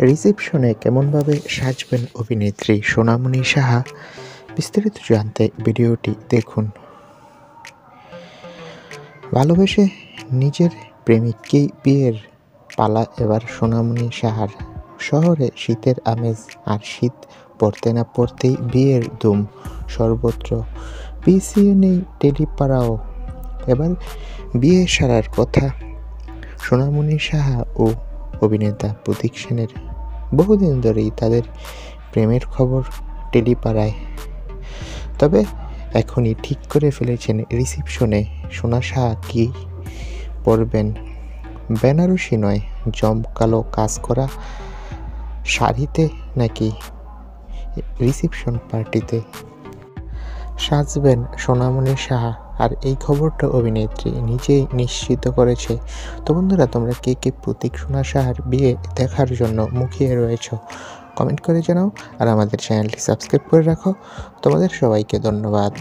রিসেপশনে কেমনভাবে সাজবেন অভিনেত্রী সোনামণি সাহা? বিস্তারিত জানতে ভিডিওটি দেখুন। ভালোবেসে নিজের প্রেমিককেই বিয়ের পালা এবার সোনামণি সাহার। শহরে শীতের আমেজ, আর শীত পড়তে না পড়তেই বিয়ের ধুম সর্বত্র। পিছিয়ে নেই টেলিপাড়াও। এবার বিয়ে সারার কথা সোনামণি সাহা ও অভিনেতা প্রতীক সেনের। বহুদিন ধরেই তাদের প্রেমের খবর টেলিপাড়ায়, তবে এখনই ঠিক করে ফেলেছেন রিসেপশনে সোনা সাহা কী পরবেন। বেনারসি নয়, জমকালো কাজ করা শাড়িতে নাকি রিসেপশন পার্টিতে সাজবেন সোনামণি সাহা, আর এই খবরটা অভিনেত্রী নিজেই নিশ্চিত করেছে। তো বন্ধুরা, তোমরা কে কে প্রতীক সোনা সাহার বিয়ে দেখার জন্য মুখিয়ে রয়েছ কমেন্ট করে জানাও, আর আমাদের চ্যানেলটি সাবস্ক্রাইব করে রাখো। তোমাদের সবাইকে ধন্যবাদ।